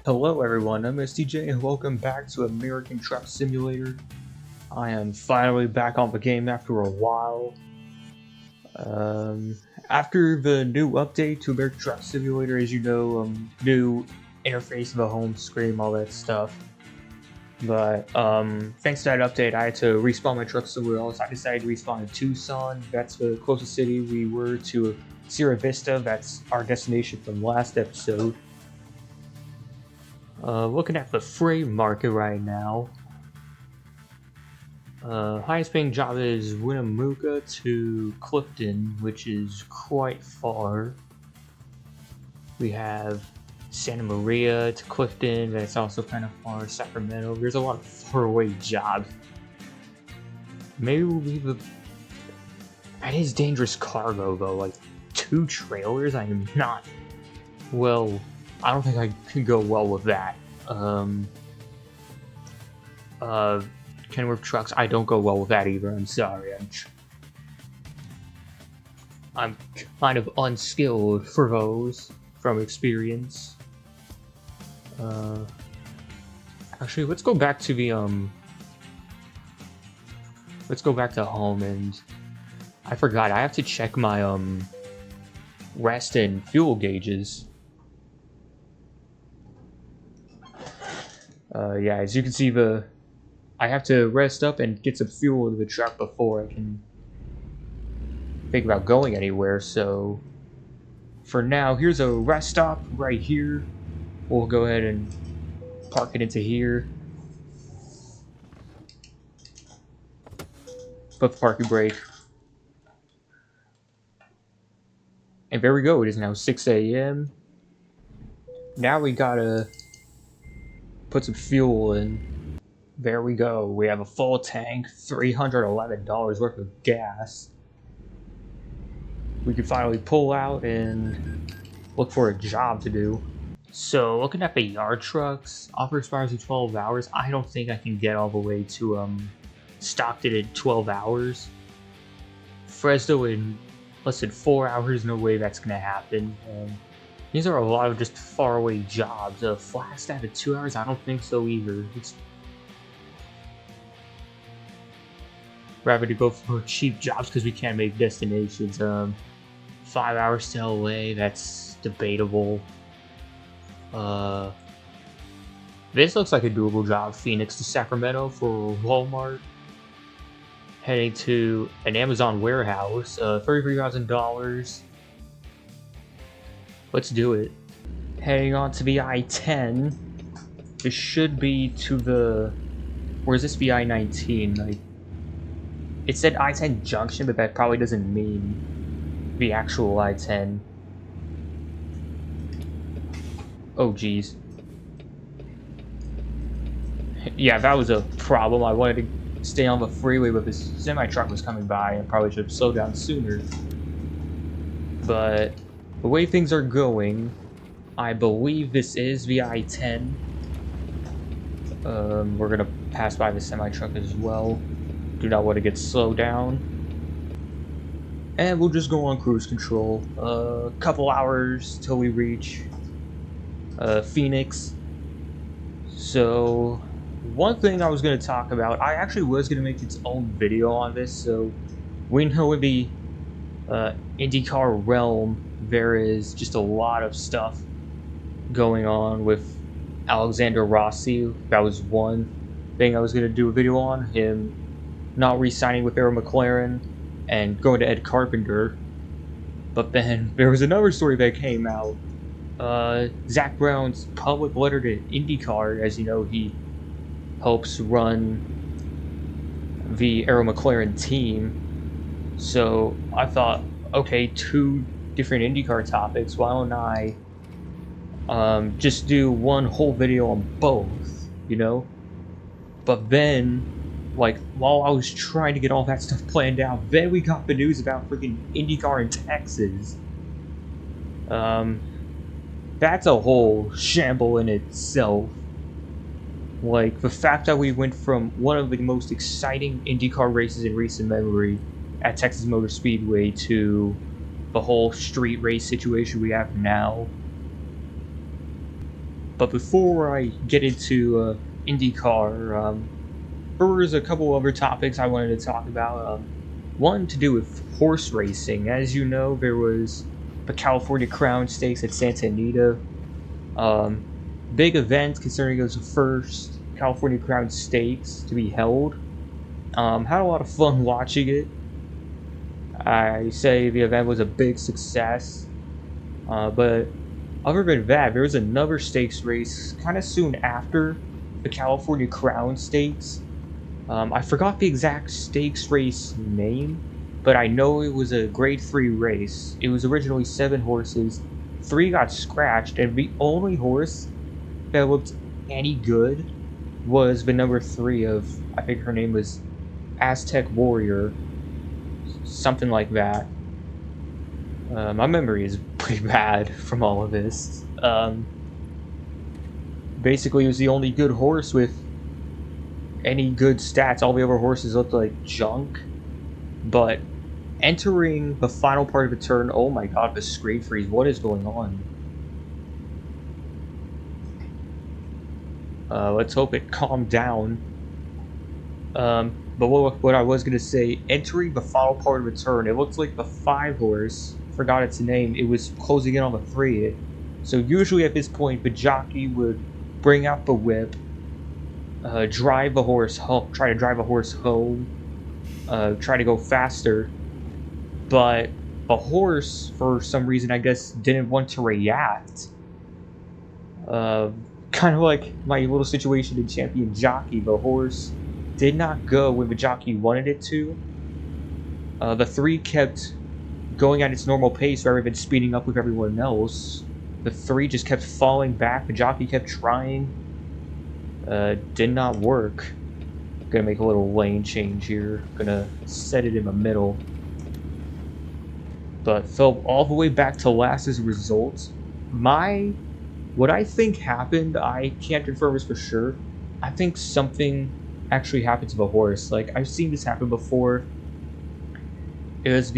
Hello everyone, I'm STJ and welcome back to American Truck Simulator. I am finally back on the game after a while. After the new update to American Truck Simulator, as you know, new interface of the home screen, all that stuff. But thanks to that update, I had to respawn my truck somewhere else. I decided to respawn in Tucson. That's the closest city we were to Sierra Vista. That's our destination from last episode. Looking at the freight market right now, highest paying job is Winnemucca to Clifton, which is quite far. We have Santa Maria to Clifton, that's also kind of far. Sacramento, there's a lot of far away jobs. Maybe we'll leave the... That is dangerous cargo though, like 2 trailers, I am not... Well... I don't think I can go well with that. Kenworth trucks, I don't go well with that either. I'm sorry. I'm kind of unskilled for those from experience. Actually, let's go back to the let's go back to home, and I forgot I have to check my rest and fuel gauges. Yeah, as you can see, I have to rest up and get some fuel into the truck before I can think about going anywhere. So for now, here's a rest stop right here. We'll go ahead and park it into here. Put the parking brake. And there we go, it is now 6 a.m. Now we gotta put some fuel in. There we go. We have a full tank, $311 worth of gas. We can finally pull out and look for a job to do. So, looking at the yard trucks, offer expires in 12 hours. I don't think I can get all the way to Stockton in 12 hours. Fresno in less than 4 hours, no way that's gonna happen. These are a lot of just faraway jobs. Flagstaff at 2 hours? I don't think so either. It's rather to go for cheap jobs because we can't make destinations. 5 hours to LA, that's debatable. This looks like a doable job. Phoenix to Sacramento for Walmart. Heading to an Amazon warehouse, $33,000. Let's do it. Heading on to the I-10. This should be to the... Or is this the I-19? Like, it said I-10 junction, but that probably doesn't mean the actual I-10. Oh, geez. Yeah, that was a problem. I wanted to stay on the freeway, but this semi-truck was coming by and probably should have slowed down sooner. But the way things are going, I believe this is the I-10. We're gonna pass by the semi-truck as well. Do not want to get slowed down. And we'll just go on cruise control. A couple hours till we reach Phoenix. So, one thing I was going to talk about, I actually was going to make its own video on this. So, we know in the IndyCar realm, there is just a lot of stuff going on with Alexander Rossi. That was one thing I was going to do a video on, him not re-signing with Arrow McLaren and going to Ed Carpenter. But then there was another story that came out. Zach Brown's public letter to IndyCar, as you know, he helps run the Arrow McLaren team. So I thought, okay, 2 different IndyCar topics, why don't I just do one whole video on both, you know? But then, like, while I was trying to get all that stuff planned out, then we got the news about freaking IndyCar in Texas. That's a whole shamble in itself. Like, the fact that we went from one of the most exciting IndyCar races in recent memory at Texas Motor Speedway to the whole street race situation we have now. But before I get into IndyCar, there was a couple other topics I wanted to talk about. One to do with horse racing. As you know, there was the California Crown Stakes at Santa Anita. Big event considering it was the first California Crown Stakes to be held. Had a lot of fun watching it. I say the event was a big success. But other than that, there was another stakes race kind of soon after the California Crown Stakes. I forgot the exact stakes race name, but I know it was a Grade 3 race. It was originally 7 horses, 3 got scratched, and the only horse that looked any good was the number 3 of, I think her name was Aztec Warrior, something like that. My memory is pretty bad from all of this. Basically, it was the only good horse with any good stats. All the other horses looked like junk. But entering the final part of the turn, oh my god, the screen freeze, what is going on? Let's hope it calmed down. But what I was going to say, entering the final part of the turn, it looks like the 5 horse, forgot its name, it was closing in on the 3. So usually at this point, the jockey would bring out the whip, drive the horse home, try to drive a horse home, try to go faster. But the horse, for some reason, I guess, didn't want to react. Kind of like my little situation in Champion Jockey, the horse did not go when the jockey wanted it to. The 3 kept going at its normal pace rather than speeding up with everyone else. The 3 just kept falling back. The jockey kept trying. Did not work. Gonna make a little lane change here. Gonna set it in the middle. But fell all the way back to last as a result. What I think happened, I can't confirm this for sure. I think something actually happened to the horse. Like, I've seen this happen before. It was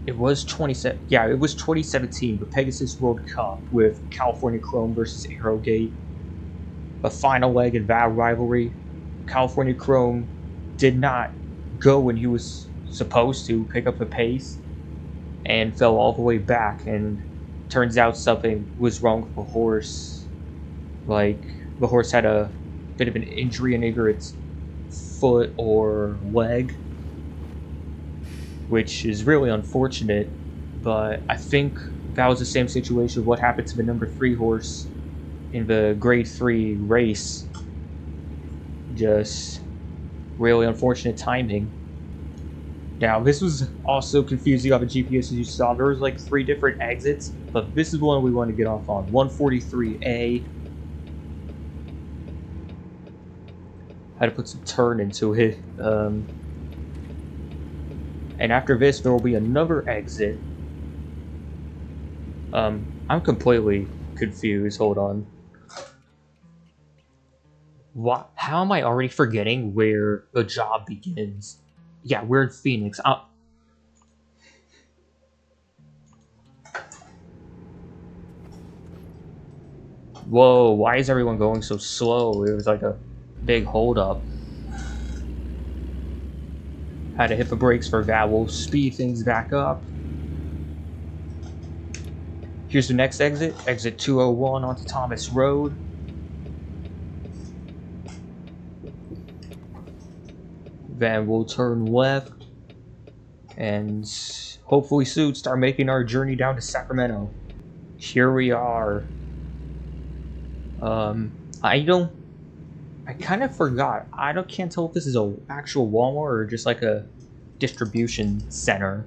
it was 2017, the Pegasus World Cup with California Chrome versus Arrowgate. The final leg in that rivalry. California Chrome did not go when he was supposed to pick up the pace and fell all the way back, and turns out something was wrong with the horse. Like, the horse had a bit of an injury in either its foot or leg, which is really unfortunate. But I think that was the same situation of what happened to the number 3 horse in the Grade 3 race. Just really unfortunate timing. Now, this was also confusing on the GPS, as you saw. There was like 3 different exits, but this is one we want to get off on. 143A. Had to put some turn into it. And after this, there will be another exit. I'm completely confused. Hold on. What? How am I already forgetting where the job begins? Yeah, we're in Phoenix. Whoa, why is everyone going so slow? It was like a big holdup. Had to hit the brakes for that. We'll speed things back up. Here's the next exit. Exit 201 onto Thomas Road. Then we'll turn left. And hopefully soon start making our journey down to Sacramento. Here we are. I kind of forgot. Can't tell if this is an actual Walmart or just like a distribution center.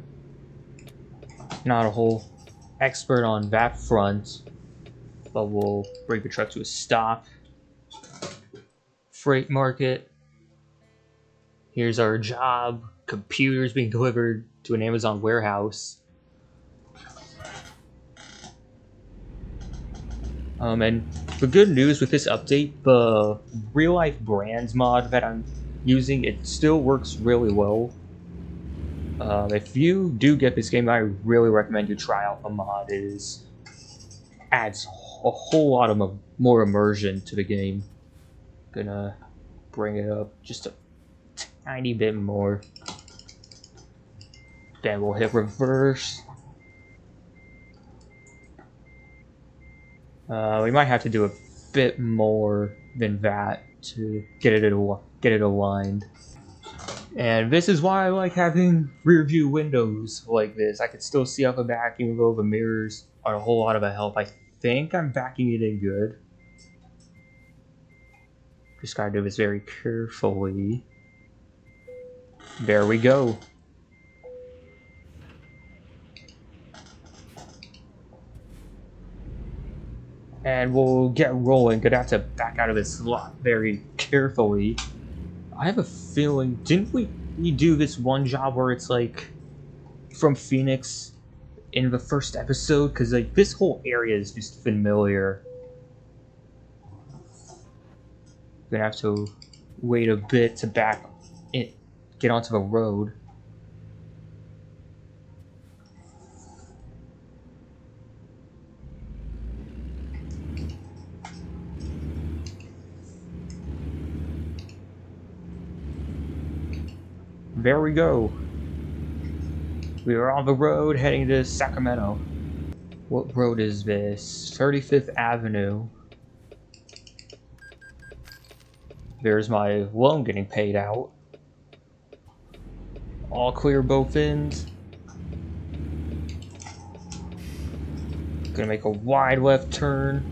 Not a whole expert on that front, but we'll bring the truck to a stop. Freight market. Here's our job. Computers being delivered to an Amazon warehouse. And the good news with this update, the real life brands mod that I'm using, it still works really well. If you do get this game, I really recommend you try out the mod. It adds a whole lot of more immersion to the game. Gonna bring it up just a tiny bit more. Then we'll hit reverse. We might have to do a bit more than that to get it aligned. And this is why I like having rear view windows like this. I can still see out the back even though the mirrors are a whole lot of a help. I think I'm backing it in good. Just gotta do this very carefully. There we go. And we'll get rolling. Gonna have to back out of this slot very carefully. I have a feeling, didn't we do this one job where it's like from Phoenix in the first episode? Because like this whole area is just familiar. Gonna have to wait a bit to get onto the road. There we go. We are on the road heading to Sacramento. What road is this? 35th Avenue. There's my loan getting paid out. All clear both ends. Gonna make a wide left turn.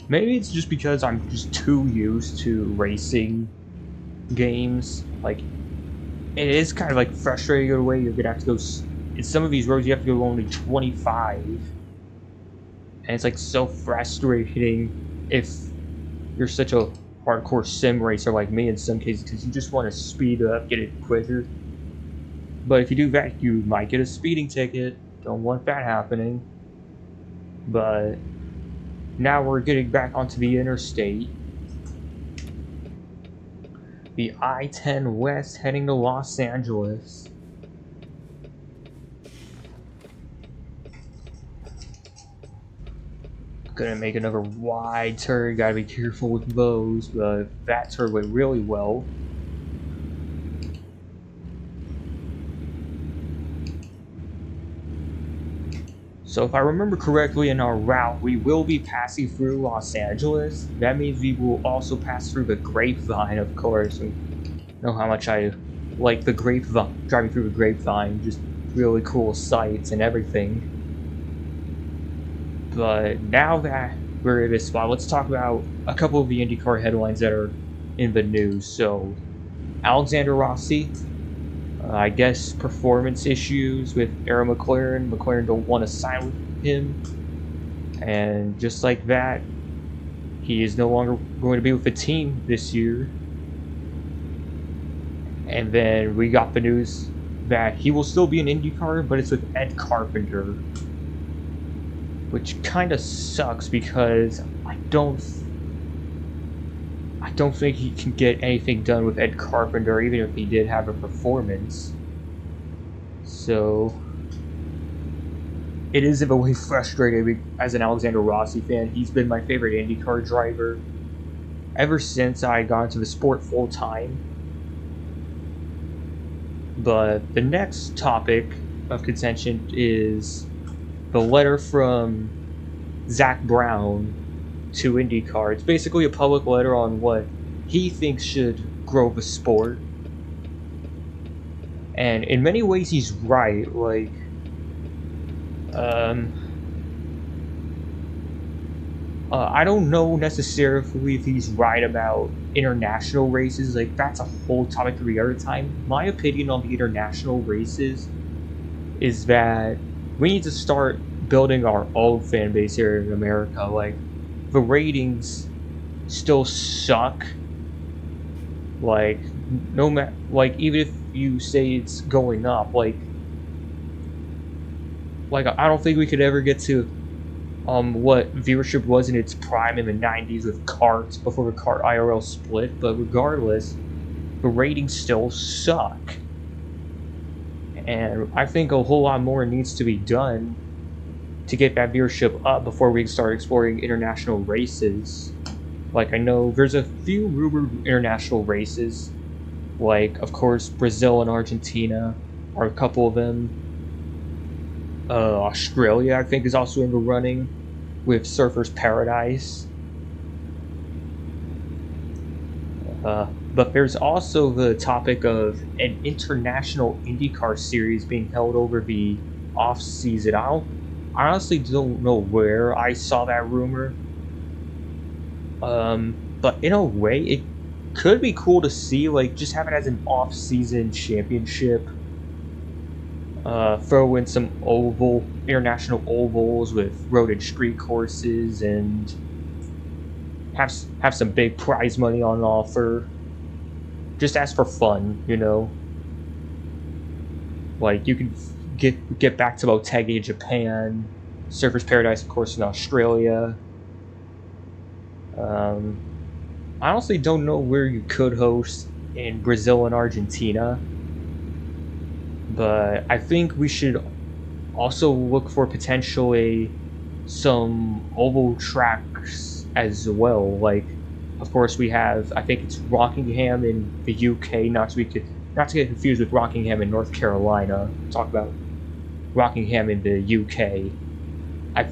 Maybe it's just because I'm just too used to racing games. Like, it is kind of like frustrating in a way. You're gonna have to go, in some of these roads you have to go only 25. And it's like so frustrating if you're such a hardcore sim racer like me in some cases, because you just want to speed up, get it quicker. But if you do that, you might get a speeding ticket. Don't want that happening. But now we're getting back onto the interstate. The I-10 West heading to Los Angeles. Gonna make another wide turn. Gotta be careful with those, but that turn went really well. So if I remember correctly in our route, we will be passing through Los Angeles. That means we will also pass through the Grapevine, of course. You know how much I like the Grapevine, driving through the Grapevine, just really cool sights and everything. But now that we're at this spot, let's talk about a couple of the IndyCar headlines that are in the news. So, Alexander Rossi, I guess performance issues with Aaron McLaren. McLaren don't want to sign with him. And just like that, he is no longer going to be with the team this year. And then we got the news that he will still be in IndyCar, but it's with Ed Carpenter. Which kind of sucks because I don't think he can get anything done with Ed Carpenter, even if he did have a performance. So it is in a way frustrating as an Alexander Rossi fan. He's been my favorite IndyCar driver ever since I got into the sport full time. But the next topic of contention is the letter from Zach Brown to IndyCar. It's basically a public letter on what he thinks should grow the sport. And in many ways he's right. Like, I don't know necessarily if he's right about international races. Like, that's a whole topic for the other time. My opinion on the international races is that we need to start building our own fan base here in America. Like, the ratings still suck. Like, even if you say it's going up, like I don't think we could ever get to what viewership was in its prime in the 90s with karts before the kart IRL split. But regardless, the ratings still suck. And I think a whole lot more needs to be done to get that viewership up before we can start exploring international races. Like, I know there's a few rumored international races, like, of course, Brazil and Argentina are a couple of them. Australia, I think, is also in the running with Surfer's Paradise. But there's also the topic of an international IndyCar series being held over the off season. I honestly don't know where I saw that rumor. But in a way, it could be cool to see, like, just have it as an off season championship. Throw in some international ovals with road and street courses, and have some big prize money on offer. Just ask for fun, you know. Like, you can get back to Motegi in Japan, Surfer's Paradise, of course, in Australia. I honestly don't know where you could host in Brazil and Argentina, but I think we should also look for potentially some oval tracks as well. Like, of course, we have, I think it's Rockingham in the UK, not to get confused with Rockingham in North Carolina. Talk about Rockingham in the UK. I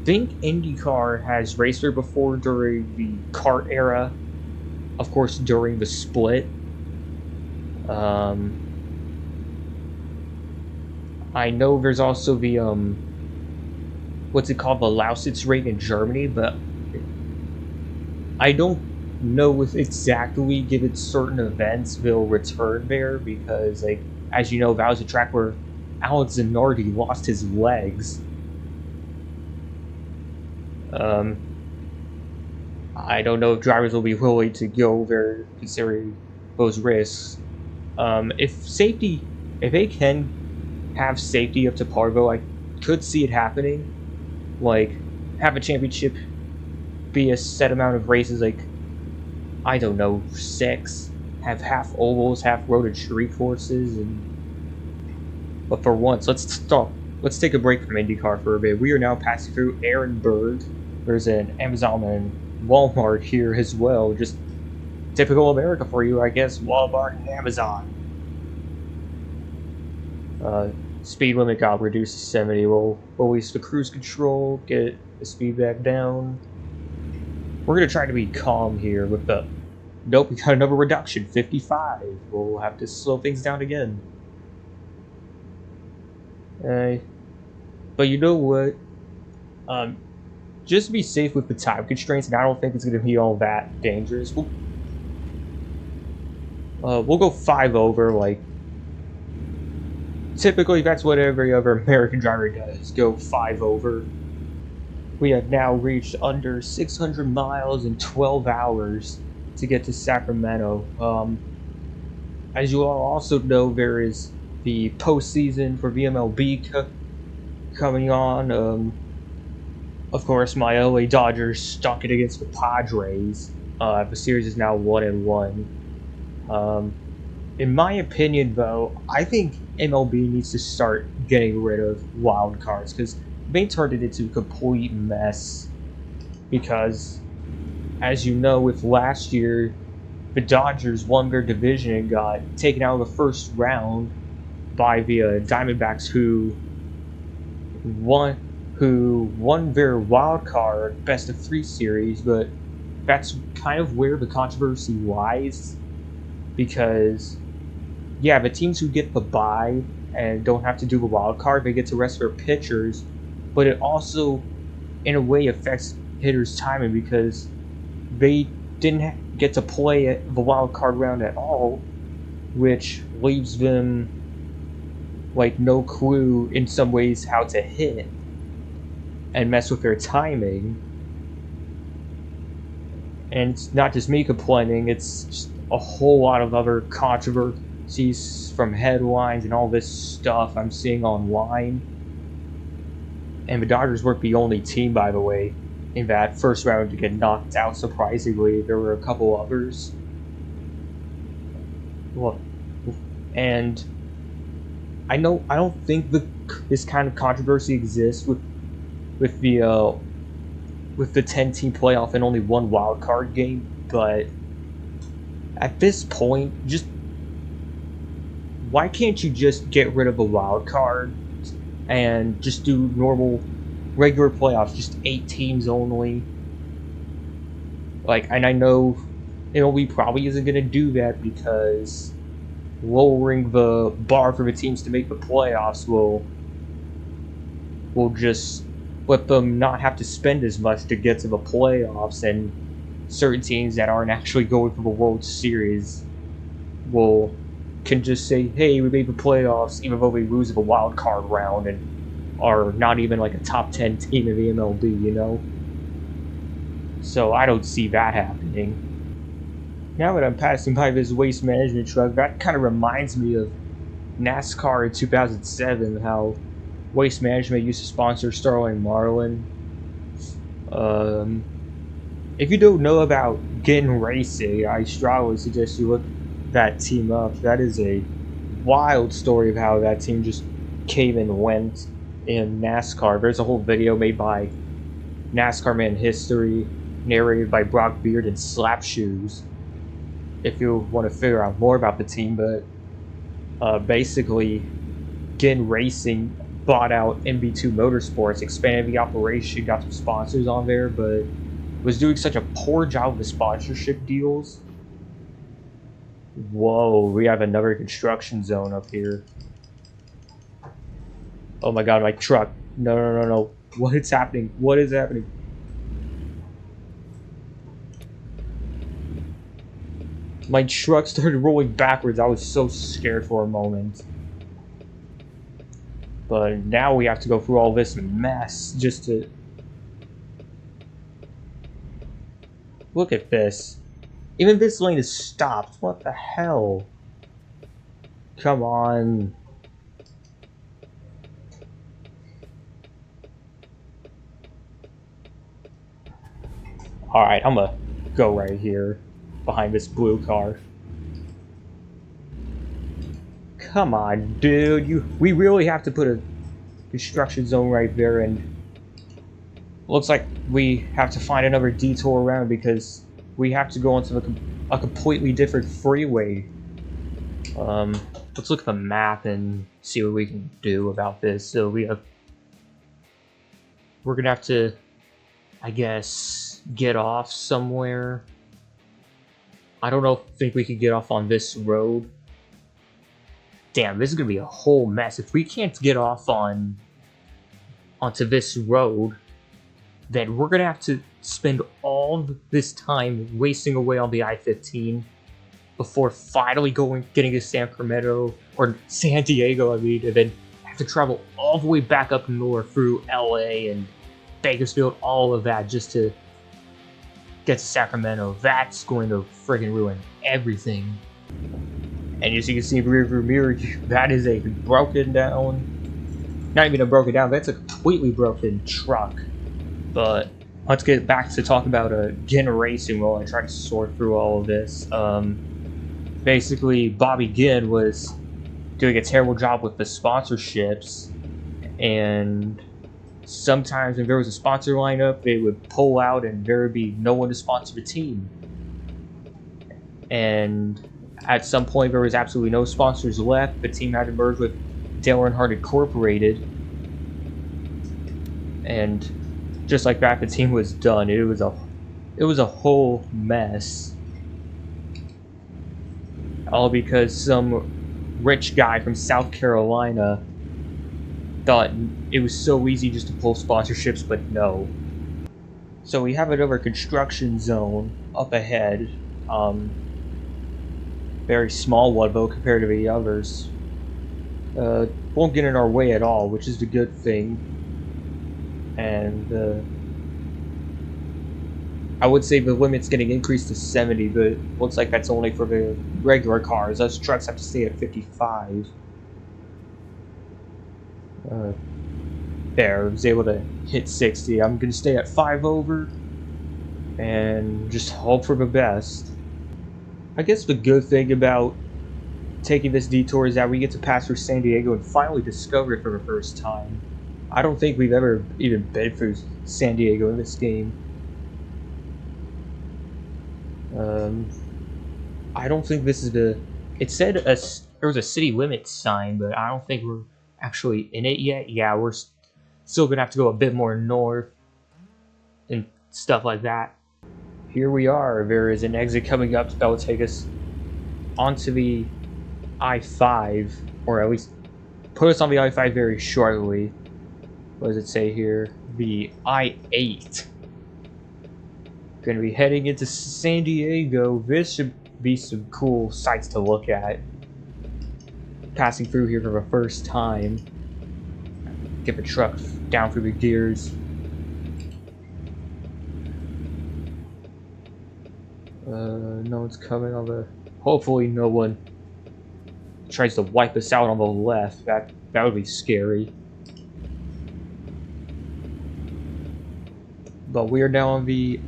think IndyCar has raced there before during the kart era. Of course, during the split. I know there's also the what's it called, the Lausitz rate in Germany, but I don't know if exactly given certain events they'll return there, because, like, as you know, that was a track where Alex Zanardi lost his legs. I don't know if drivers will be willing to go there considering those risks. If they can have safety up to Parvo, I could see it happening. Like, have a championship be a set amount of races, like, I don't know, 6. Have half ovals, half road and street courses, but for once, let's stop. Let's take a break from IndyCar for a bit. We are now passing through Ehrenberg. There's an Amazon and Walmart here as well. Just typical America for you, I guess. Walmart and Amazon. Speed limit got reduced to 70. We'll release the cruise control, get the speed back down. We're going to try to be calm here with the... Nope, we got another reduction, 55. We'll have to slow things down again. But you know what? Just to be safe with the time constraints, and I don't think it's going to be all that dangerous. We'll go 5 over, like... Typically, that's what every other American driver does, go 5 over. We have now reached under 600 miles in 12 hours to get to Sacramento. As you all also know, there is the postseason for VMLB coming on. Of course, my LA Dodgers stuck it against the Padres. The series is now 1-1. In my opinion, though, I think MLB needs to start getting rid of wild cards, because they turned it into a complete mess. Because, as you know, with last year, the Dodgers won their division and got taken out of the first round by the Diamondbacks, who won their wild card best of 3 series. But that's kind of where the controversy lies, because yeah, the teams who get the bye and don't have to do the wild card, they get to rest their pitchers, but it also in a way affects hitters' timing, because they didn't get to play the wild card round at all, which leaves them like no clue in some ways how to hit and mess with their timing. And it's not just me complaining, it's just a whole lot of other controversies from headlines and all this stuff I'm seeing online. And the Dodgers weren't the only team, by the way, in that first round to get knocked out. Surprisingly, there were a couple others. Well, and I don't think this kind of controversy exists with the uh, with the 10-team playoff and only one wild card game, but at this point, just why can't you just get rid of a wild card and just do normal regular playoffs, just 8 teams only? Like, and I know MLB probably isn't going to do that because lowering the bar for the teams to make the playoffs will just let them not have to spend as much to get to the playoffs, and certain teams that aren't actually going for the World Series can just say, hey, we made the playoffs even though we lose the wild card round and are not even like a top 10 team in the MLB, you know? So I don't see that happening. Now that I'm passing by this waste management truck, that kind of reminds me of NASCAR in 2007, how Waste Management used to sponsor Sterling Marlin. If you don't know about Getting Racing, I strongly suggest you look that team up. That is a wild story of how that team just came and went in NASCAR. There's a whole video made by NASCAR Man History, narrated by Brock Beard and Slap Shoes, if you want to figure out more about the team. But basically, Gin Racing bought out MB2 Motorsports, expanded the operation, got some sponsors on there, but was doing such a poor job with sponsorship deals. Whoa, we have another construction zone up here. Oh my god, my truck. No, no, no, no. What is happening? What is happening? My truck started rolling backwards. I was so scared for a moment. But now we have to go through all this mess just to... Look at this. Even this lane is stopped. What the hell? Come on. Alright, I'm gonna go right here behind this blue car. Come on, dude. We really have to put a construction zone right there, and looks like we have to find another detour around because we have to go onto a completely different freeway. Let's look at the map and see what we can do about this. So we're gonna have to, I guess, get off somewhere. I don't think we could get off on this road. Damn, this is gonna be a whole mess. If we can't get off onto this road, then we're gonna have to spend all this time wasting away on the I-15 before finally getting to Sacramento, or San Diego, I mean, and then have to travel all the way back up north through LA and Bakersfield, all of that, just to get to Sacramento. That's going to friggin' ruin everything. And as you can see in the rearview mirror, that is a broken down, not even a broken down, that's a completely broken truck. But let's get back to talk about Gin Racing while I try to sort through all of this. Basically, Bobby Ginn was doing a terrible job with the sponsorships, and sometimes when there was a sponsor lineup, it would pull out and there would be no one to sponsor the team. And at some point, there was absolutely no sponsors left. The team had to merge with Dale Earnhardt Incorporated, and just like that, the team was done. It was a whole mess. All because some rich guy from South Carolina thought it was so easy just to pull sponsorships, but no. So we have another construction zone up ahead. Very small one though compared to the others. Won't get in our way at all, which is the good thing. And I would say the limit's getting increased to 70, but looks like that's only for the regular cars. Us trucks have to stay at 55. There, I was able to hit 60. I'm gonna stay at 5 over and just hope for the best. I guess the good thing about taking this detour is that we get to pass through San Diego and finally discover it for the first time. I don't think we've ever even been through San Diego in this game. I don't think this is the... It said there was a city limit sign, but I don't think we're actually in it yet. Yeah, we're still gonna have to go a bit more north and stuff like that. Here we are. There is an exit coming up that will take us onto the I-5, or at least put us on the I-5 very shortly. What does it say here? The I-8. Gonna be heading into San Diego. This should be some cool sights to look at. Passing through here for the first time. Get the truck down through the gears. No one's coming on the... Hopefully no one tries to wipe us out on the left. That would be scary. But we are now on the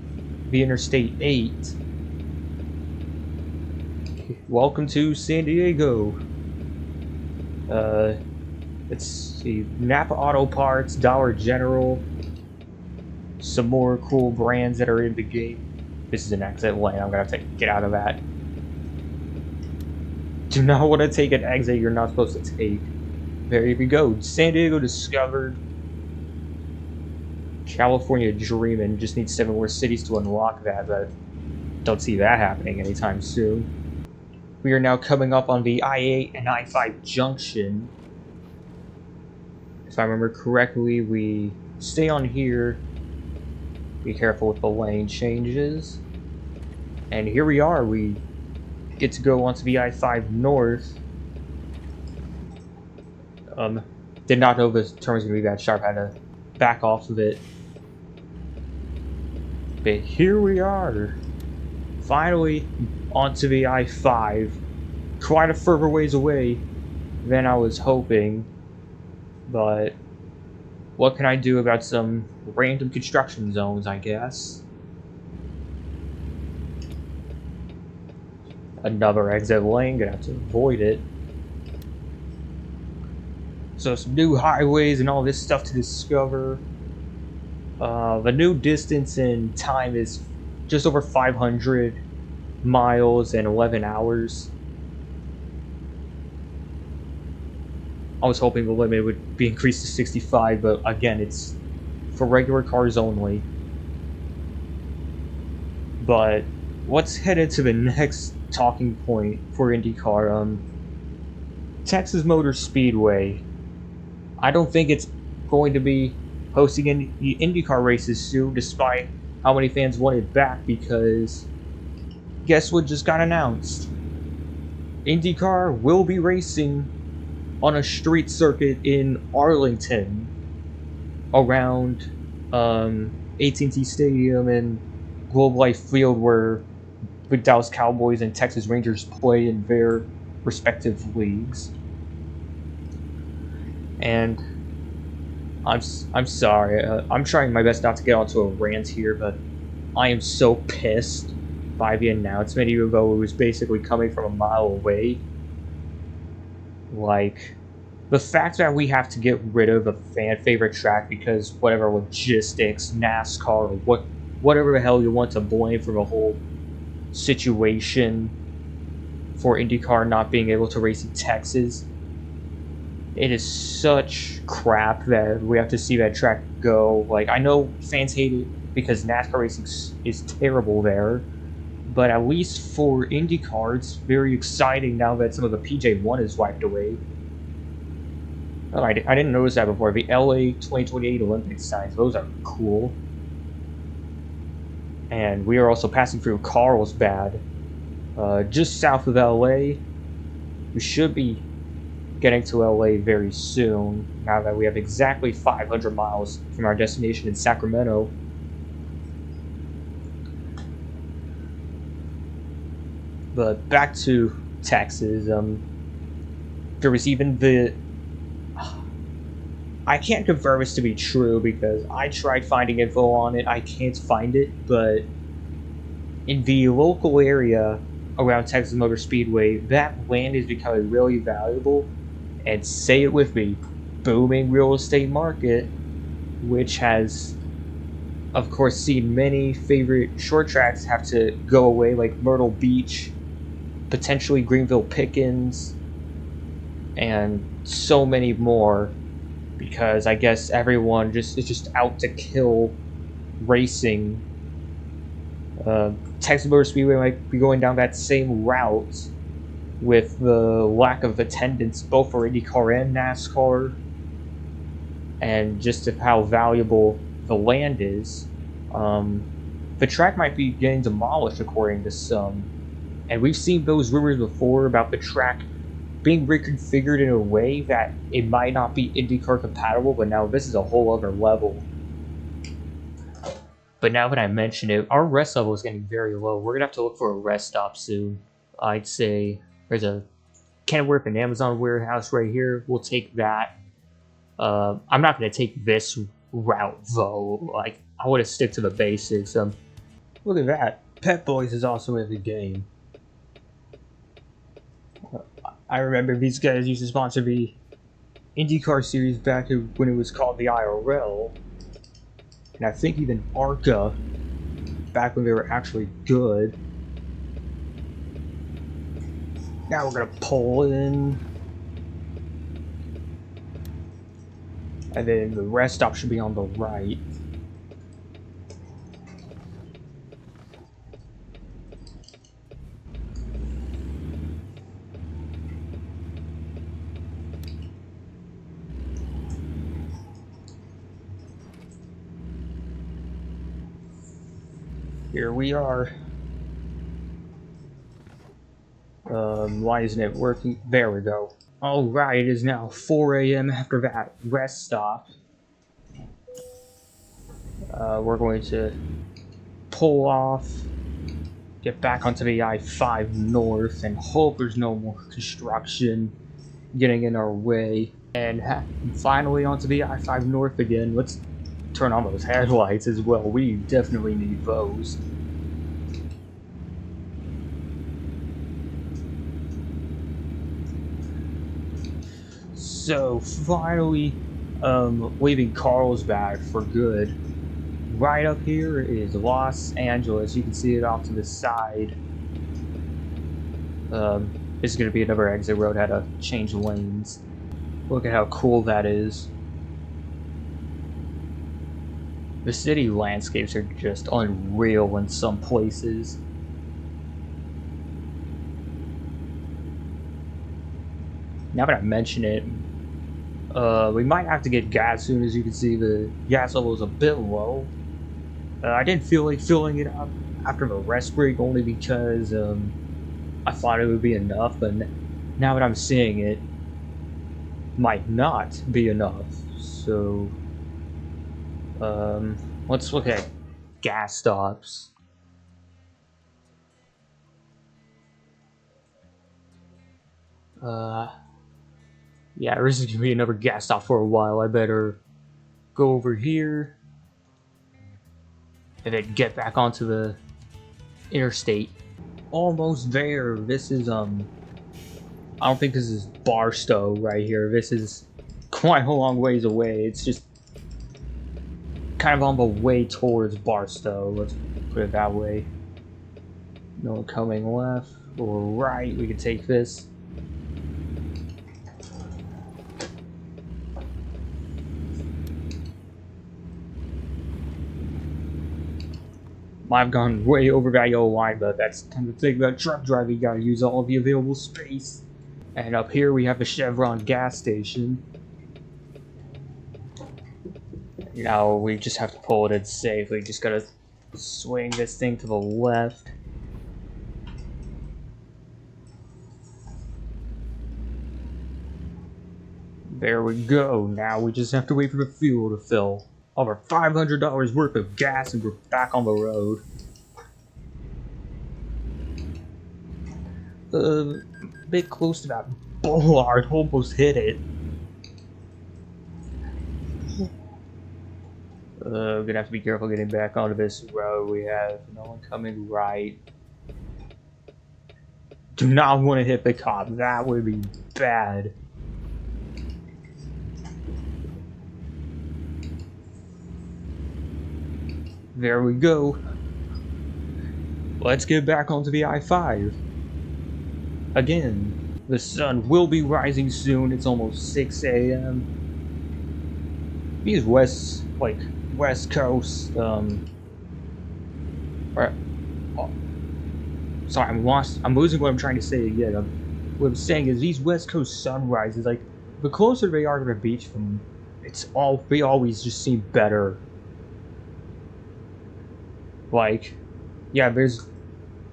Interstate 8. Welcome to San Diego. Let's see. Napa Auto Parts, Dollar General. Some more cool brands that are in the game. This is an exit lane. I'm gonna have to get out of that. Do not want to take an exit you're not supposed to take. There you go. San Diego discovered. California dreaming. Just need 7 more cities to unlock that, but don't see that happening anytime soon. We are now coming up on the I-8 and I-5 junction. If I remember correctly, we stay on here. Be careful with the lane changes. And here we are. We get to go onto the I-5 north. Did not know this turn was going to be that sharp. Had to back off of it. But here we are. Finally onto the I-5. Quite a further ways away than I was hoping. But what can I do about some random construction zones, I guess? Another exit lane, gonna have to avoid it. So some new highways and all this stuff to discover. The new distance and time is just over 500 miles and 11 hours. I was hoping the limit would be increased to 65, but again, it's for regular cars only. But let's head into the next talking point for IndyCar. Texas Motor Speedway. I don't think it's going to be hosting any IndyCar races soon, despite how many fans want it back, because guess what just got announced? IndyCar will be racing on a street circuit in Arlington around AT&T Stadium and Globe Life Field, where the Dallas Cowboys and Texas Rangers play in their respective leagues. And I'm sorry, I'm trying my best not to get onto a rant here, but I am so pissed by the announcement, even though it was basically coming from a mile away. Like, the fact that we have to get rid of a fan favorite track because whatever logistics, NASCAR, or whatever the hell you want to blame for the whole situation for IndyCar not being able to race in Texas. It is such crap that we have to see that track go. Like, I know fans hate it because NASCAR racing is terrible there, but at least for IndyCar, it's very exciting now that some of the PJ1 is wiped away. Oh, I didn't notice that before. The LA 2028 Olympic signs, those are cool. And we are also passing through Carlsbad, just south of LA. We should be getting to LA very soon, now that we have exactly 500 miles from our destination in Sacramento. But back to Texas, there was even the... I can't confirm this to be true because I tried finding info on it, I can't find it, but in the local area, around Texas Motor Speedway, that land is becoming really valuable. And say it with me, booming real estate market, which has, of course, seen many favorite short tracks have to go away, like Myrtle Beach, potentially Greenville Pickens, and so many more, because I guess everyone is just out to kill racing. Texas Motor Speedway might be going down that same route with the lack of attendance both for IndyCar and NASCAR, and just of how valuable the land is. The track might be getting demolished according to some, and we've seen those rumors before about the track being reconfigured in a way that it might not be IndyCar compatible, but now this is a whole other level. But now that I mention it, our rest level is getting very low. We're gonna have to look for a rest stop soon. I'd say there's a Kenworth and Amazon warehouse right here. We'll take that. I'm not gonna take this route though. Like, I want to stick to the basics. Look at that. Pet Boys is also in the game. I remember these guys used to sponsor the IndyCar series back when it was called the IRL, and I think even ARCA back when they were actually good. Now we're gonna pull in, and then the rest stop should be on the right. Here we are. Why isn't it working? There we go. Alright, it is now 4 a.m. after that rest stop. We're going to pull off, get back onto the I-5 North, and hope there's no more construction getting in our way. And finally onto the I-5 North again. Let's turn on those headlights as well. We definitely need those. So finally, leaving Carlsbad for good. Right up here is Los Angeles. You can see it off to the side. This is going to be another exit road. Had to change lanes. Look at how cool that is. The city landscapes are just unreal in some places. Now that I mention it, we might have to get gas soon. As you can see, the gas level is a bit low. I didn't feel like filling it up after the rest break, only because I thought it would be enough, but now that I'm seeing it, might not be enough. So let's look at gas stops. Yeah, there isn't gonna be another gas stop for a while. I better go over here and then get back onto the interstate. Almost there. This is I don't think this is Barstow right here. This is quite a long ways away. It's just kind of on the way towards Barstow. Let's put it that way. No one coming left or right. We can take this. I've gone way over that yellow line, but that's kind of the thing about truck driving. You gotta use all of the available space. And up here we have the Chevron gas station. Now we just have to pull it in safe. We just gotta swing this thing to the left. There we go. Now we just have to wait for the fuel to fill. Over $500 worth of gas and we're back on the road. A bit close to that bollard, almost hit it. We're gonna have to be careful getting back onto this road. We have no one coming right. Do not want to hit the cop. That would be bad. There we go. Let's get back onto the I-5. Again, the sun will be rising soon. It's almost 6 a.m. These West Coast, sorry, I'm lost. I'm losing what I'm trying to say again. What I'm saying is these West Coast sunrises, like, the closer they are to the beach from, they always just seem better. Like, yeah, there's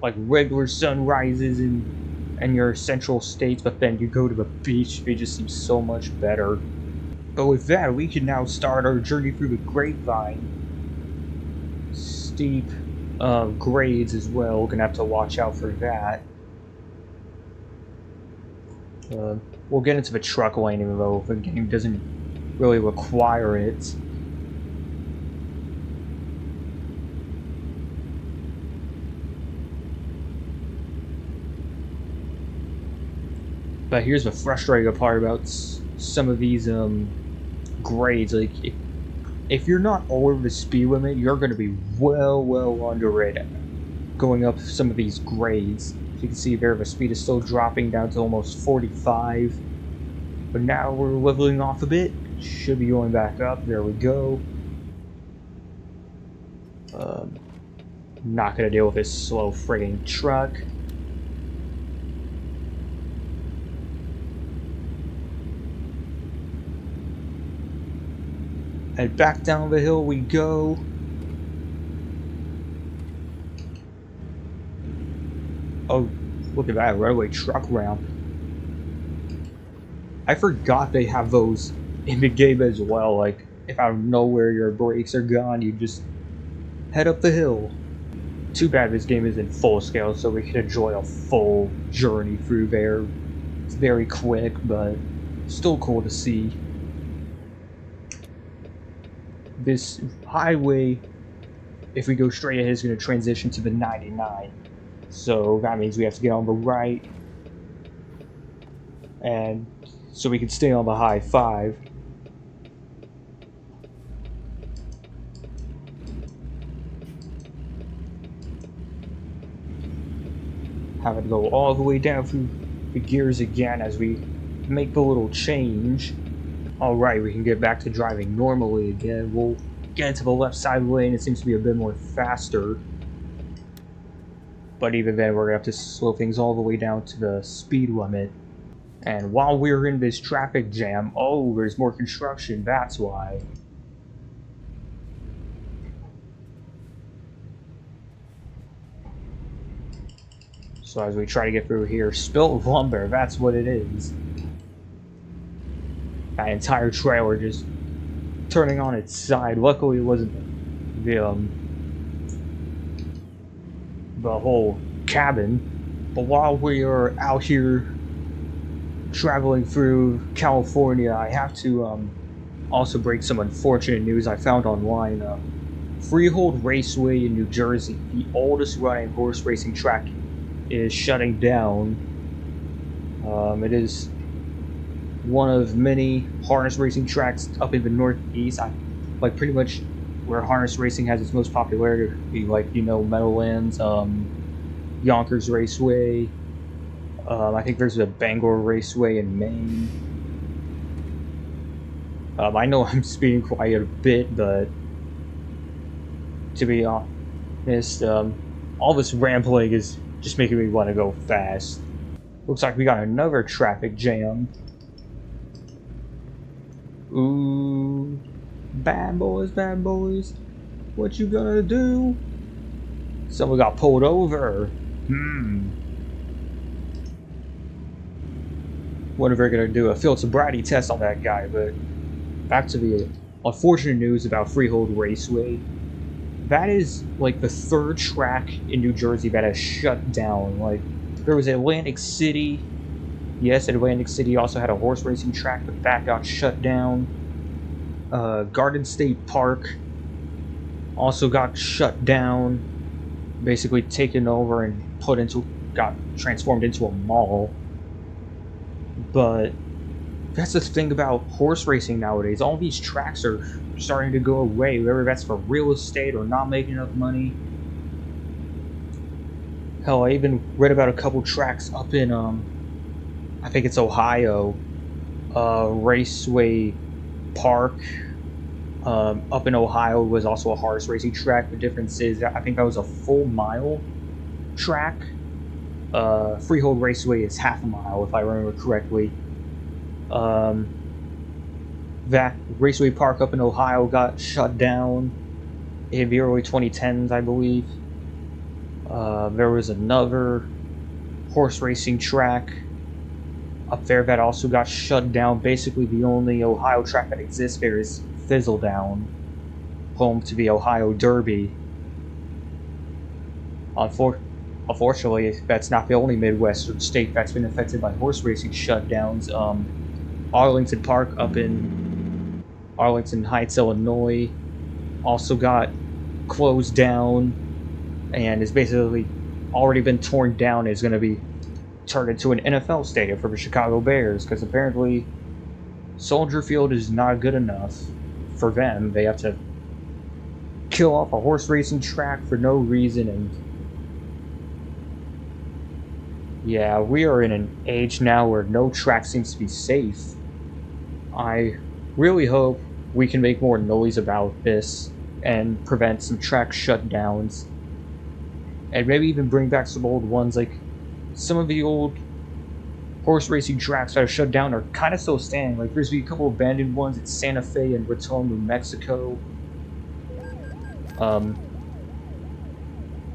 like regular sunrises in your central states, but then you go to the beach, they just seem so much better. But with that, we can now start our journey through the grapevine. Steep grades as well. We're gonna have to watch out for that. We'll get into the truck lane even though the game doesn't really require it. But here's the frustrating part about some of these grades. Like, if you're not over the speed limit, you're going to be well under it going up some of these grades. As you can see there, the speed is still dropping down to almost 45. But now we're leveling off a bit. Should be going back up. There we go. Not going to deal with this slow frigging truck. And back down the hill we go. Oh, look at that runaway truck ramp. I forgot they have those in the game as well. Like, if out of nowhere your brakes are gone, you just head up the hill. Too bad this game isn't full scale, so we can enjoy a full journey through there. It's very quick, but still cool to see. This highway, if we go straight ahead, is going to transition to the 99. So that means we have to get on the right. And so we can stay on the high 5. Have it go all the way down through the gears again as we make the little change. Alright, we can get back to driving normally again. We'll get into the left side lane. It seems to be a bit more faster. But even then, we're going to have to slow things all the way down to the speed limit. And while we're in this traffic jam, oh, there's more construction, that's why. So as we try to get through here, spilled lumber, that's what it is. That entire trailer just turning on its side. Luckily it wasn't the whole cabin. But while we are out here traveling through California, I have to also break some unfortunate news I found online. Freehold Raceway in New Jersey, the oldest running horse racing track, is shutting down. It is one of many harness racing tracks up in the Northeast. Like pretty much where harness racing has its most popularity, like, you know, Meadowlands, Yonkers Raceway. I think there's a Bangor Raceway in Maine. I know I'm speeding quite a bit, but to be honest, all this rambling is just making me want to go fast. Looks like we got another traffic jam. Ooh, bad boys, what you gonna do? Someone got pulled over. What are they gonna do? A field sobriety test on that guy. But back to the unfortunate news about Freehold Raceway. That is like the third track in New Jersey that has shut down. Like, there was Atlantic City. Yes, Atlantic City also had a horse racing track, but that got shut down. Garden State Park also got shut down. Basically taken over and put into got transformed into a mall. But that's the thing about horse racing nowadays. All these tracks are starting to go away, whether that's for real estate or not making enough money. Hell, I even read about a couple tracks up in I think it's Ohio, Raceway Park. Up in Ohio was also a horse racing track. The difference is I think that was a full mile track. Freehold Raceway is half a mile, if I remember correctly. That Raceway Park up in Ohio got shut down in the early 2010s, I believe. There was another horse racing track up there that also got shut down. Basically, the only Ohio track that exists there is Thistledown, home to the Ohio Derby. Unfortunately, that's not the only Midwestern state that's been affected by horse racing shutdowns. Arlington Park up in Arlington Heights, Illinois, also got closed down and is basically already been torn down. Is going to be turned into an NFL stadium for the Chicago Bears, because apparently Soldier Field is not good enough for them. They have to kill off a horse racing track for no reason. And yeah, we are in an age now where no track seems to be safe. I really hope we can make more noise about this and prevent some track shutdowns, and maybe even bring back some old ones. Like, some of the old horse racing tracks that are shut down are kind of still standing. Like, there's a couple abandoned ones at Santa Fe and Raton, New Mexico.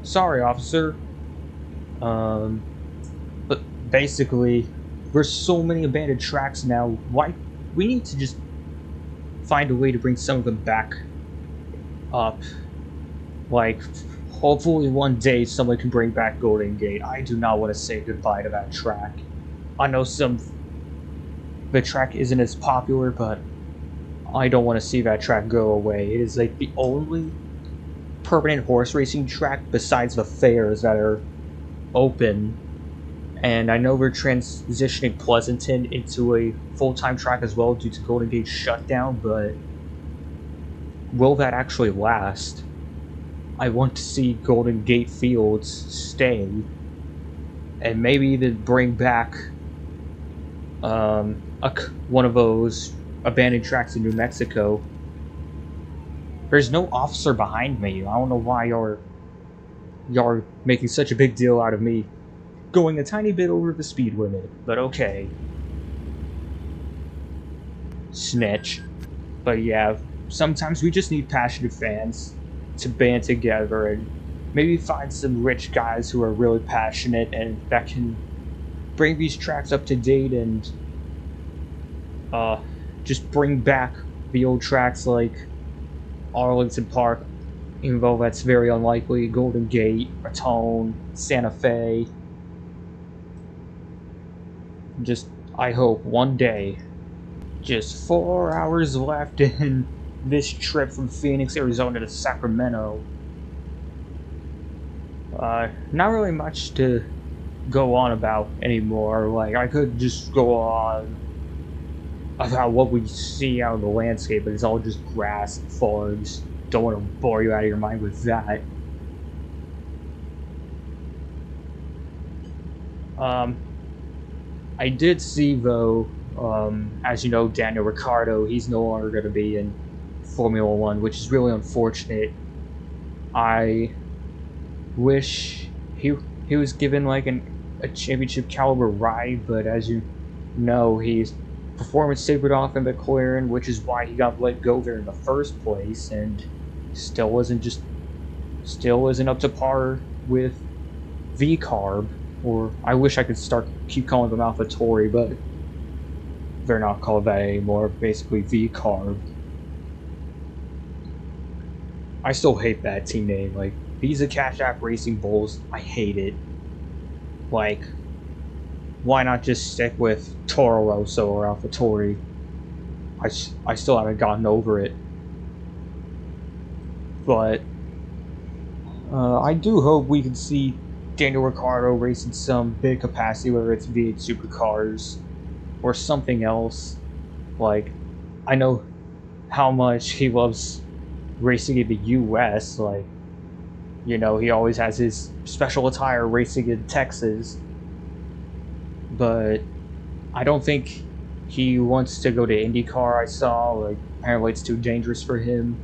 Sorry, officer. But basically, there's so many abandoned tracks now. Why? We need to just find a way to bring some of them back up. Like, hopefully one day someone can bring back Golden Gate. I do not want to say goodbye to that track. I know the track isn't as popular, but I don't want to see that track go away. It is like the only permanent horse racing track besides the fairs that are open. And I know we're transitioning Pleasanton into a full-time track as well due to Golden Gate's shutdown, but will that actually last? I want to see Golden Gate Fields stay, and maybe even bring back one of those abandoned tracks in New Mexico. There's no officer behind me. I don't know why y'all are making such a big deal out of me going a tiny bit over the speed limit, but okay. Snitch. But yeah, sometimes we just need passionate fans to band together and maybe find some rich guys who are really passionate and that can bring these tracks up to date and just bring back the old tracks like Arlington Park, even though that's very unlikely, Golden Gate, Raton, Santa Fe. Just, I hope one day. Just 4 hours left in this trip from Phoenix, Arizona to Sacramento. Not really much to go on about anymore. Like, I could just go on about what we see out of the landscape, but it's all just grass and farms. Don't want to bore you out of your mind with that. I did see, though, as you know, Daniel Ricciardo, he's no longer going to be in Formula One, which is really unfortunate. I wish he was given like a championship caliber ride, but as you know, his performance tapered off in McLaren, which is why he got let go there in the first place, and still isn't up to par with V-Carb, or I wish I could keep calling them AlphaTauri, but they're not called that anymore. Basically V-Carb. I still hate that team name. Like, Visa Cash App Racing Bulls, I hate it. Like, why not just stick with Toro Rosso or AlphaTauri? I still haven't gotten over it. But I do hope we can see Daniel Ricciardo racing some big capacity, whether it's V8 supercars or something else. Like, I know how much he loves racing in the US. Like, you know, he always has his special attire racing in Texas. But I don't think he wants to go to IndyCar. I saw, like, apparently it's too dangerous for him.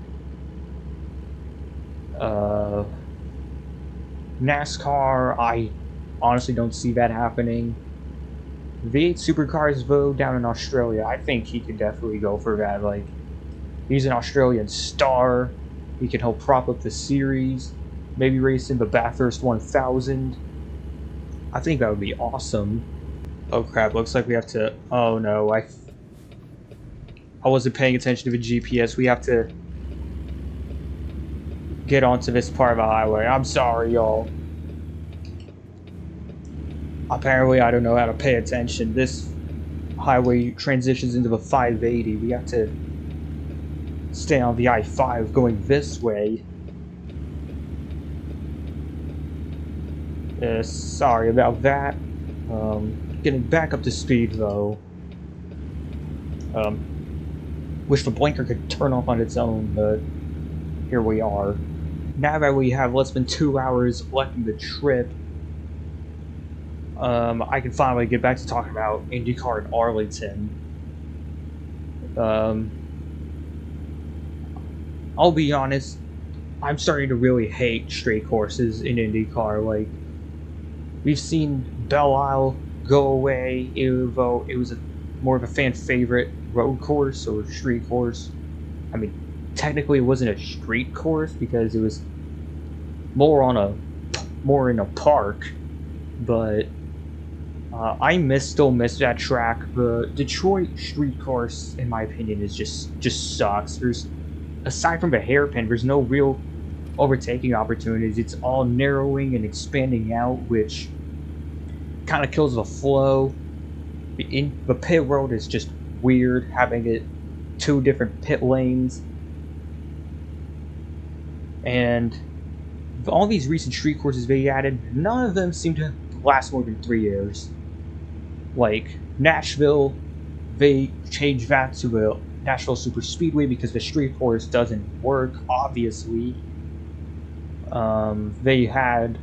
NASCAR, I honestly don't see that happening. V8 Supercars vote down in Australia, I think he could definitely go for that. Like, he's an Australian star. He can help prop up the series. Maybe race in the Bathurst 1000. I think that would be awesome. Oh crap, looks like we have to... Oh no, I wasn't paying attention to the GPS. We have to get onto this part of the highway. I'm sorry, y'all. Apparently, I don't know how to pay attention. This highway transitions into the 580. We have to stay on the I-5 going this way. Sorry about that. Getting back up to speed, though. Wish the blinker could turn off on its own, but here we are. Now that we have less than 2 hours left in the trip, I can finally get back to talking about IndyCar in Arlington. I'll be honest, I'm starting to really hate straight courses in IndyCar. Like, we've seen Belle Isle go away, even though it was more of a fan favorite road course or street course. I mean, technically it wasn't a street course because it was more in a park, but I still miss that track. The Detroit street course, in my opinion, is just sucks. Aside from the hairpin, there's no real overtaking opportunities. It's all narrowing and expanding out, which kind of kills the flow. The pit road is just weird, having it 2 different pit lanes. And all these recent street courses they added, none of them seem to last more than 3 years. Like Nashville, they changed that to the Nashville Super Speedway because the street course doesn't work, obviously. They had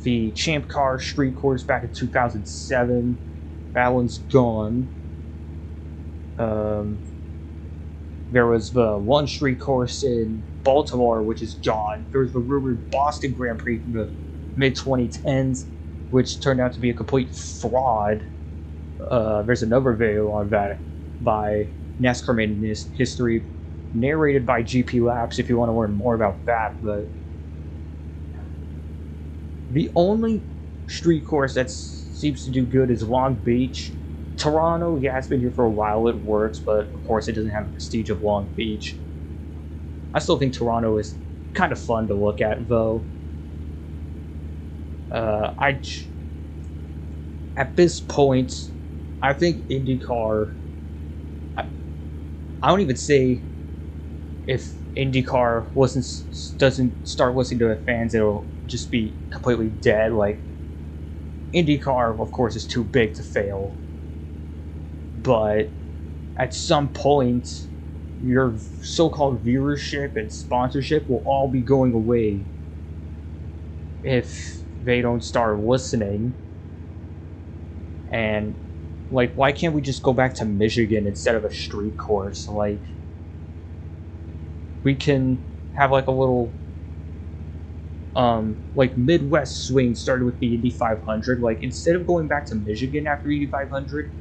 the Champ Car street course back in 2007. That one's gone. There was the one street course in Baltimore, which is gone. There was the rumored Boston Grand Prix from the mid-2010s, which turned out to be a complete fraud. There's another video on that by NASCAR Made in History, narrated by GP Laps if you want to learn more about that. But the only street course that seems to do good is Long Beach. Toronto, yeah, it's been here for a while, it works, but of course it doesn't have the prestige of Long Beach. I still think Toronto is kind of fun to look at, though. At this point, I think IndyCar... I don't even say if IndyCar doesn't start listening to the fans, it'll just be completely dead. Like, IndyCar, of course, is too big to fail. But at some point, your so-called viewership and sponsorship will all be going away if they don't start listening. And, like, why can't we just go back to Michigan instead of a street course? Like, we can have, like, a little, like, Midwest swing started with the Indy 500. Like, instead of going back to Michigan after Indy 500,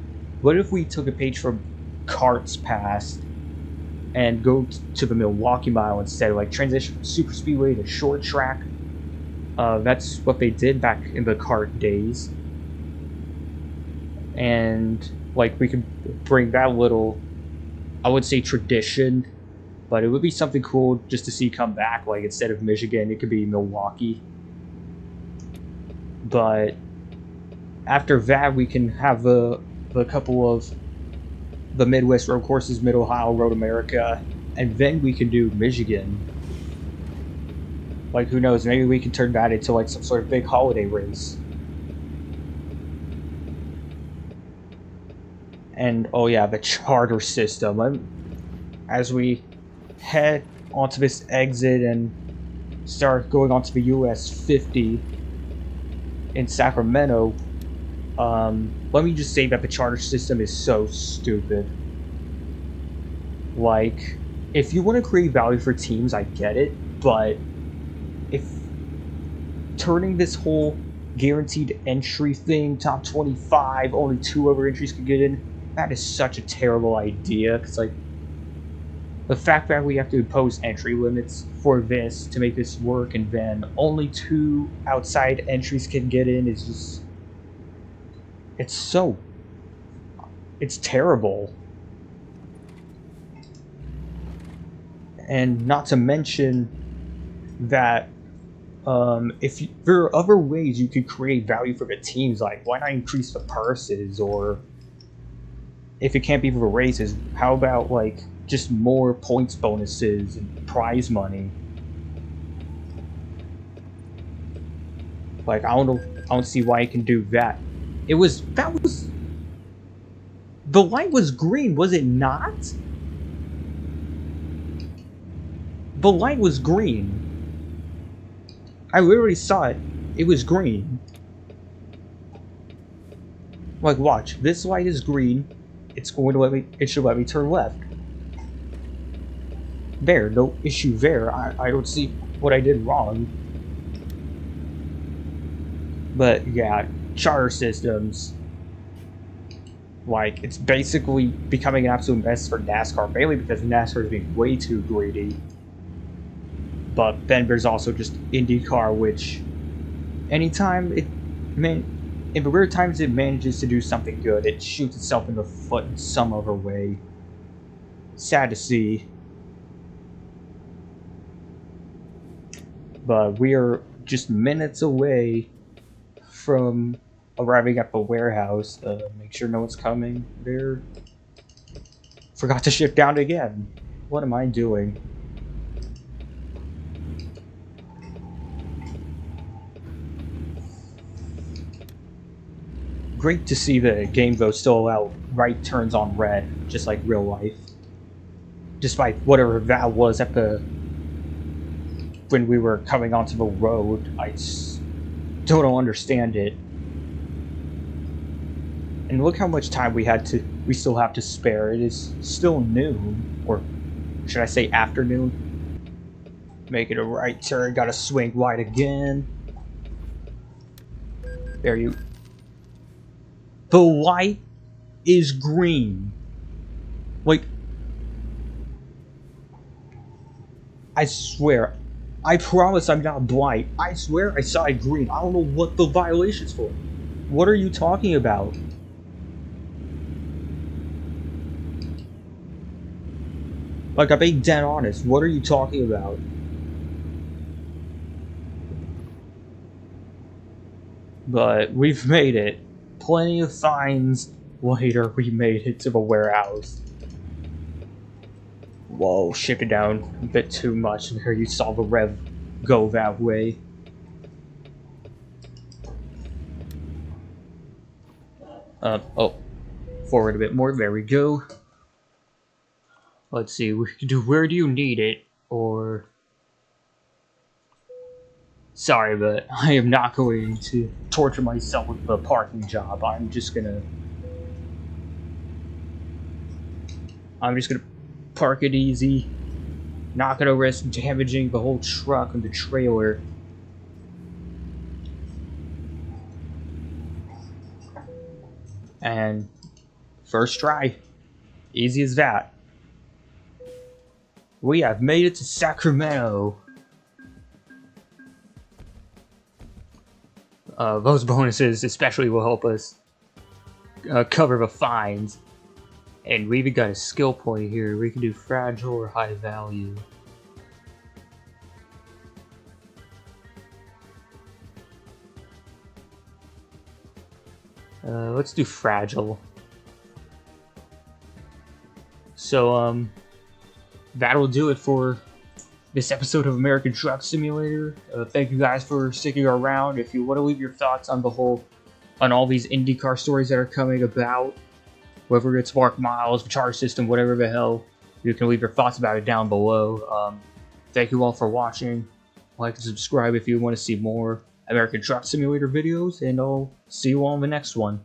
what if we took a page from Karts Past and go to the Milwaukee Mile instead? Like, transition from super speedway to short track. That's what they did back in the kart days. And, like, we could bring that little, I would say, tradition, but it would be something cool just to see come back. Like, instead of Michigan, it could be Milwaukee. But after that, we can have a couple of the Midwest road courses, Mid-Ohio, Road America, and then we can do Michigan. Like, who knows? Maybe we can turn that into like some sort of big holiday race. And oh yeah, the charter system. As we head onto this exit and start going onto the US 50 in Sacramento, let me just say that the charter system is so stupid. Like, if you want to create value for teams, I get it, but if turning this whole guaranteed entry thing, top 25, only 2 other entries can get in, that is such a terrible idea. Because, like, the fact that we have to impose entry limits for this to make this work, and then only 2 outside entries can get in, is just. It's terrible. And not to mention that if there are other ways you could create value for the teams, like why not increase the purses, or if it can't be for the races, how about like just more points bonuses and prize money? Like I don't see why you can do that. The light was green, was it not? The light was green. I literally saw it. It was green. Like, watch. This light is green. It's going to let me. It should let me turn left. There, no issue there. I don't see what I did wrong. But yeah, charter systems. Like, it's basically becoming an absolute mess for NASCAR, mainly because NASCAR is being way too greedy. But then there's also just IndyCar, which anytime in the rare times it manages to do something good, it shoots itself in the foot in some other way. Sad to see. But we are just minutes away from arriving at the warehouse. Make sure no one's coming there. Forgot to shift down again. What am I doing? Great to see the game though still allow right turns on red, just like real life. Despite whatever that was at the when we were coming onto the road, I still don't understand it. And look how much time we still have to spare. It is still noon, or should I say afternoon? Making a right turn, gotta swing wide again. There you. The light is green. Like, I swear, I promise I'm not blind. I swear I saw it green. I don't know what the violation's for. What are you talking about? Like, I'm being dead honest. What are you talking about? But we've made it. Plenty of fines later, we made it to the warehouse. Whoa, ship it down a bit too much. There you saw the rev go that way. Oh, forward a bit more. There we go. Let's see, we can do where do you need it, or... Sorry, but I am not going to torture myself with the parking job. I'm just gonna park it easy. Not gonna risk damaging the whole truck and the trailer. And first try. Easy as that. We have made it to Sacramento. Those bonuses especially will help us cover the fines. And we even got a skill point here. We can do fragile or high value. Let's do fragile. So, that'll do it for this episode of American Truck Simulator. Thank you guys for sticking around. If you want to leave your thoughts on on all these IndyCar stories that are coming about, whether it's Mark Miles, Charge System, whatever the hell, you can leave your thoughts about it down below. Thank you all for watching. Like and subscribe if you want to see more American Truck Simulator videos, and I'll see you all in the next one.